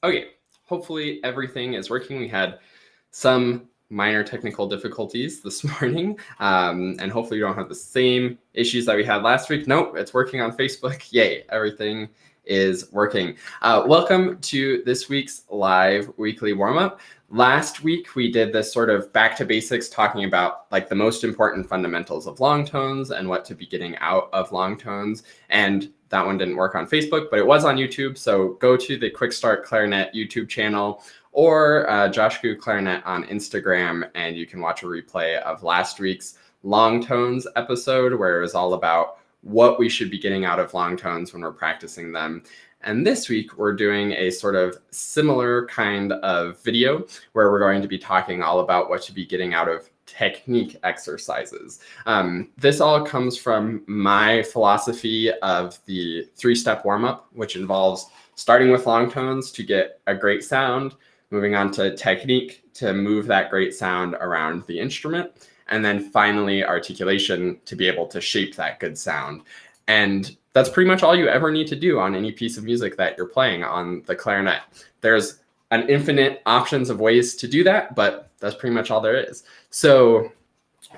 Okay, hopefully everything is working. We had some minor technical difficulties this morning, and hopefully you don't have the same issues that we had last week. Nope, it's working on Facebook. Yay, everything is working. Welcome to this week's live weekly warm-up. Last week, we did this sort of back to basics, talking about like the most important fundamentals of long tones and what to be getting out of long tones. And that one didn't work on Facebook, but it was on YouTube. So go to the Quick Start Clarinet YouTube channel or Josh Gu Clarinet on Instagram, and you can watch a replay of last week's long tones episode, where it was all about what we should be getting out of long tones when we're practicing them. And this week, we're doing a sort of similar kind of video where we're going to be talking all about what to be getting out of technique exercises. This all comes from my philosophy of the 3-step warm-up, which involves starting with long tones to get a great sound, moving on to technique to move that great sound around the instrument, and then finally articulation to be able to shape that good sound. And that's pretty much all you ever need to do on any piece of music that you're playing on the clarinet. There's an infinite options of ways to do that, but that's pretty much all there is. So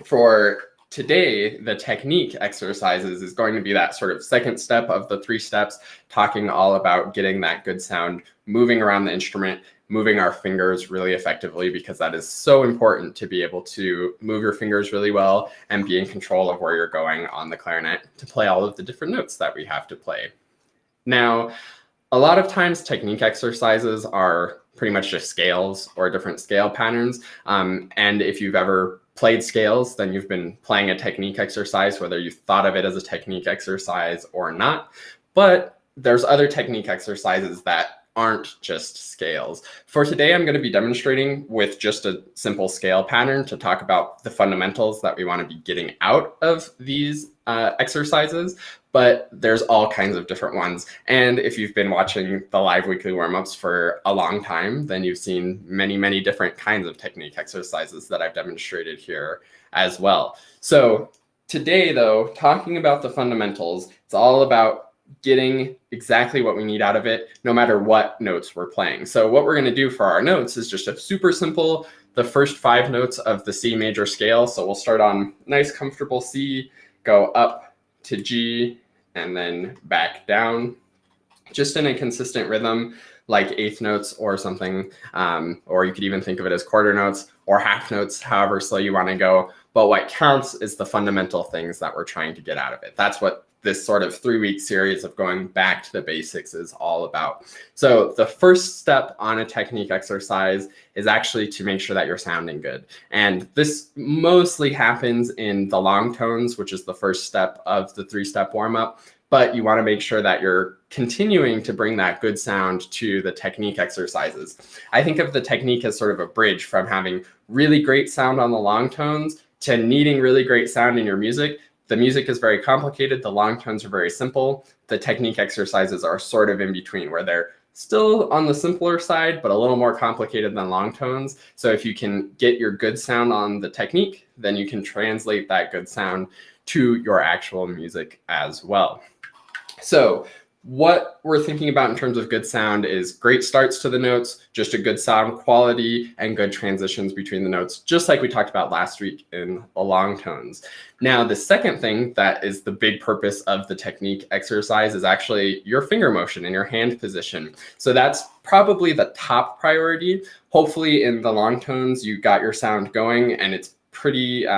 for today, the technique exercises is going to be that sort of second step of the 3 steps, talking all about getting that good sound, moving around the instrument, moving our fingers really effectively, because that is so important to be able to move your fingers really well and be in control of where you're going on the clarinet to play all of the different notes that we have to play. Now, a lot of times technique exercises are pretty much just scales or different scale patterns. And if you've ever played scales, then you've been playing a technique exercise, whether you thought of it as a technique exercise or not. But there's other technique exercises that aren't just scales. For today, I'm going to be demonstrating with just a simple scale pattern to talk about the fundamentals that we want to be getting out of these exercises, but there's all kinds of different ones. And if you've been watching the live weekly warm-ups for a long time, then you've seen many, many different kinds of technique exercises that I've demonstrated here as well. So today, though, talking about the fundamentals, it's all about getting exactly what we need out of it, no matter what notes we're playing. So what we're going to do for our notes is just a super simple, the first 5 notes of the C major scale. So we'll start on nice, comfortable C, go up to G, and then back down, just in a consistent rhythm, like 8th notes or something, or you could even think of it as quarter notes or half notes, however slow you want to go. But what counts is the fundamental things that we're trying to get out of it. That's what this sort of 3-week series of going back to the basics is all about. So the first step on a technique exercise is actually to make sure that you're sounding good. And this mostly happens in the long tones, which is the first step of the 3-step warm-up. But you want to make sure that you're continuing to bring that good sound to the technique exercises. I think of the technique as sort of a bridge from having really great sound on the long tones to needing really great sound in your music. The music is very complicated. The long tones are very simple. The technique exercises are sort of in between, where they're still on the simpler side, but a little more complicated than long tones. So if you can get your good sound on the technique, then you can translate that good sound to your actual music as well. So what we're thinking about in terms of good sound is great starts to the notes, just a good sound quality, and good transitions between the notes, just like we talked about last week in the long tones. Now, the second thing that is the big purpose of the technique exercise is actually your finger motion and your hand position. So that's probably the top priority. Hopefully in the long tones, you got your sound going and it's pretty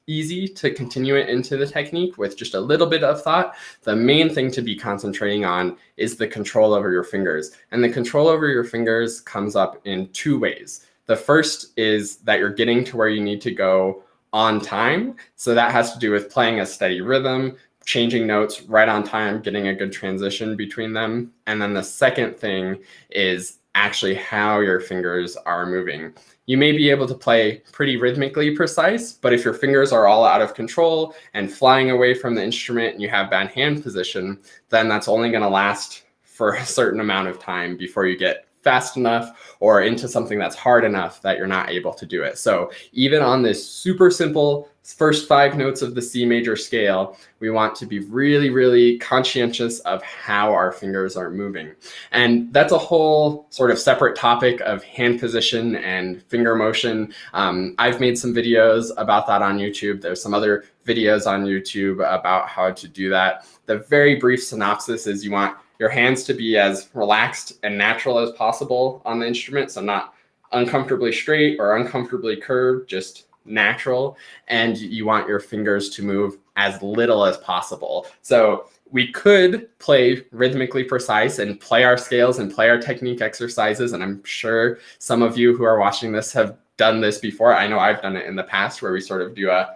easy to continue it into the technique with just a little bit of thought. The main thing to be concentrating on is the control over your fingers. And the control over your fingers comes up in 2 ways. The first is that you're getting to where you need to go on time. So that has to do with playing a steady rhythm, changing notes right on time, getting a good transition between them. And then the second thing is actually how your fingers are moving. You may be able to play pretty rhythmically precise, but if your fingers are all out of control and flying away from the instrument and you have bad hand position, then that's only going to last for a certain amount of time before you get fast enough or into something that's hard enough that you're not able to do it. So even on this super simple first 5 notes of the C major scale, we want to be really, really conscientious of how our fingers are moving. And that's a whole sort of separate topic of hand position and finger motion. I've made some videos about that on YouTube. There's some other videos on YouTube about how to do that. The very brief synopsis is you want your hands to be as relaxed and natural as possible on the instrument. So not uncomfortably straight or uncomfortably curved, just natural. And you want your fingers to move as little as possible. So we could play rhythmically precise and play our scales and play our technique exercises. And I'm sure some of you who are watching this have done this before. I know I've done it in the past where we sort of do a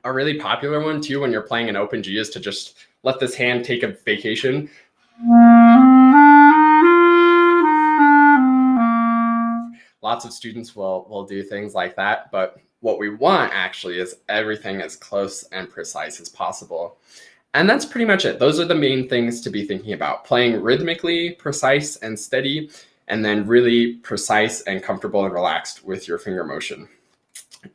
really popular one too when you're playing an open G is to just let this hand take a vacation. Lots of students will do things like that, but what we want actually is everything as close and precise as possible. And that's pretty much it. Those are the main things to be thinking about: playing rhythmically precise and steady, and then really precise and comfortable and relaxed with your finger motion.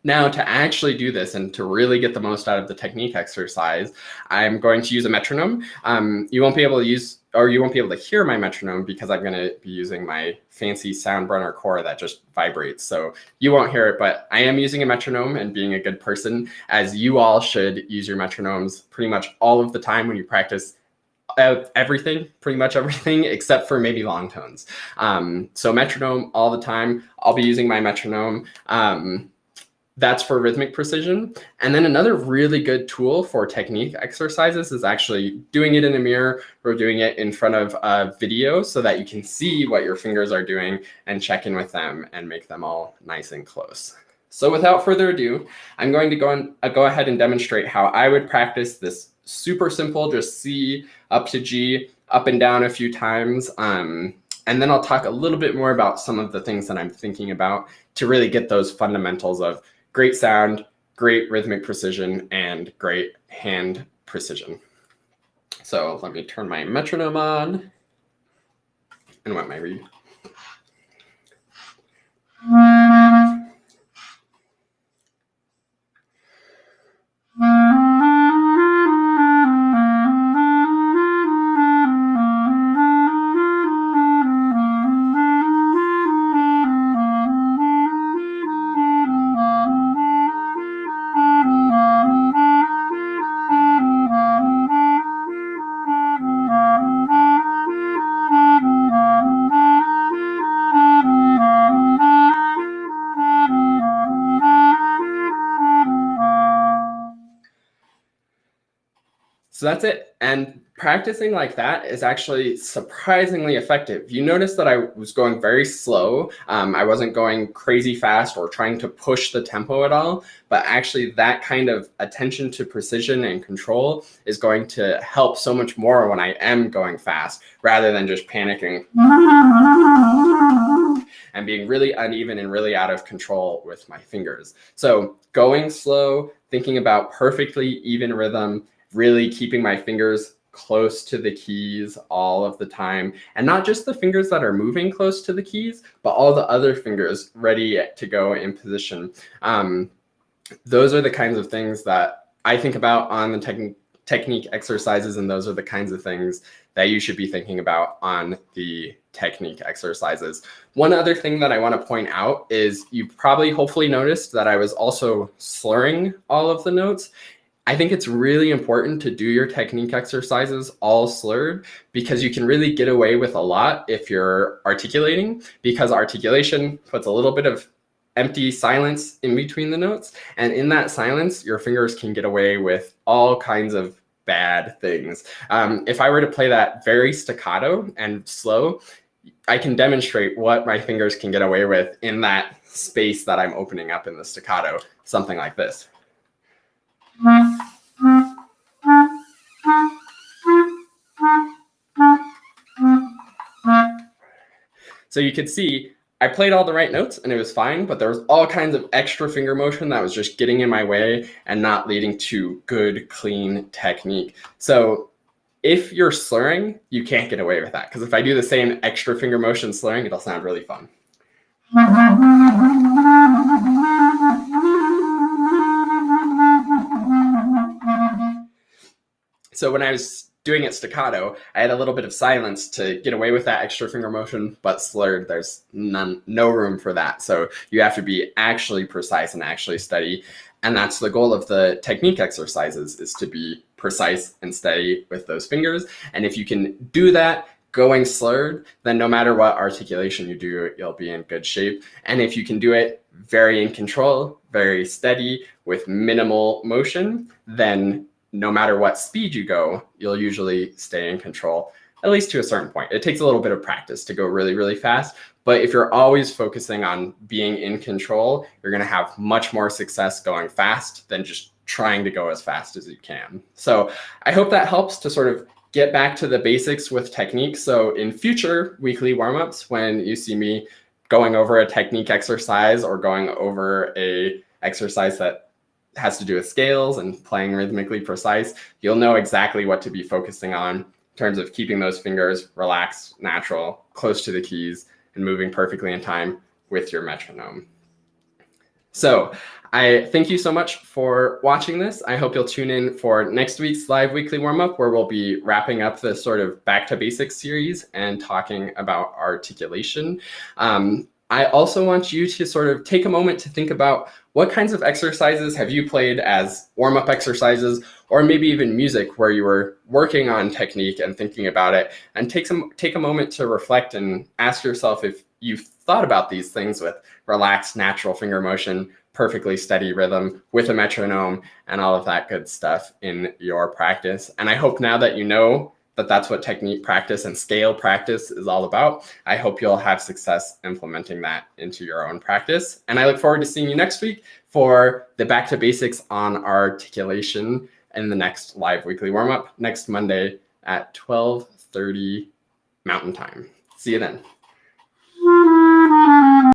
Now, to actually do this and to really get the most out of the technique exercise, I'm going to use a metronome. You won't be able to hear my metronome because I'm going to be using my fancy Soundbrunner core that just vibrates. So you won't hear it, but I am using a metronome and being a good person, as you all should use your metronomes pretty much all of the time when you practice everything, pretty much everything, except for maybe long tones. So metronome all the time. I'll be using my metronome. That's for rhythmic precision. And then another really good tool for technique exercises is actually doing it in a mirror or doing it in front of a video so that you can see what your fingers are doing and check in with them and make them all nice and close. So without further ado, I'm going to go ahead and demonstrate how I would practice this super simple, just C up to G, up and down a few times. And then I'll talk a little bit more about some of the things that I'm thinking about to really get those fundamentals of great sound, great rhythmic precision, and great hand precision. So let me turn my metronome on and wet my reed. So that's it. And practicing like that is actually surprisingly effective. You notice that I was going very slow. I wasn't going crazy fast or trying to push the tempo at all, but actually that kind of attention to precision and control is going to help so much more when I am going fast rather than just panicking and being really uneven and really out of control with my fingers. So going slow, thinking about perfectly even rhythm, really keeping my fingers close to the keys all of the time, and not just the fingers that are moving close to the keys, but all the other fingers ready to go in position. Those are the kinds of things that I think about on the technique exercises, and those are the kinds of things that you should be thinking about on the technique exercises. One other thing that I want to point out is you probably hopefully noticed that I was also slurring all of the notes. I think it's really important to do your technique exercises all slurred, because you can really get away with a lot if you're articulating, because articulation puts a little bit of empty silence in between the notes. And in that silence, your fingers can get away with all kinds of bad things. If I were to play that very staccato and slow, I can demonstrate what my fingers can get away with in that space that I'm opening up in the staccato, something like this. So you could see I played all the right notes and it was fine, but there was all kinds of extra finger motion that was just getting in my way and not leading to good, clean technique. So if you're slurring, you can't get away with that, because if I do the same extra finger motion slurring, it'll sound really fun. So when I was doing it staccato, I had a little bit of silence to get away with that extra finger motion, but slurred, there's no room for that. So you have to be actually precise and actually steady. And that's the goal of the technique exercises, is to be precise and steady with those fingers. And if you can do that going slurred, then no matter what articulation you do, you'll be in good shape. And if you can do it very in control, very steady with minimal motion, then no matter what speed you go, you'll usually stay in control, at least to a certain point. It takes a little bit of practice to go really, really fast. But if you're always focusing on being in control, you're going to have much more success going fast than just trying to go as fast as you can. So I hope that helps to sort of get back to the basics with technique. So in future weekly warm-ups, when you see me going over a technique exercise or going over a exercise that has to do with scales and playing rhythmically precise, you'll know exactly what to be focusing on in terms of keeping those fingers relaxed, natural, close to the keys, and moving perfectly in time with your metronome. So I thank you so much for watching this. I hope you'll tune in for next week's live weekly warm-up, where we'll be wrapping up this sort of back to basics series and talking about articulation. I also want you to sort of take a moment to think about what kinds of exercises have you played as warm-up exercises, or maybe even music where you were working on technique and thinking about it, and take a moment to reflect and ask yourself if you've thought about these things with relaxed, natural finger motion, perfectly steady rhythm with a metronome, and all of that good stuff in your practice. And I hope now that you know that that's what technique practice and scale practice is all about, I hope you'll have success implementing that into your own practice. And I look forward to seeing you next week for the back to basics on articulation in the next live weekly warm-up next Monday at 12:30 Mountain Time. See you then.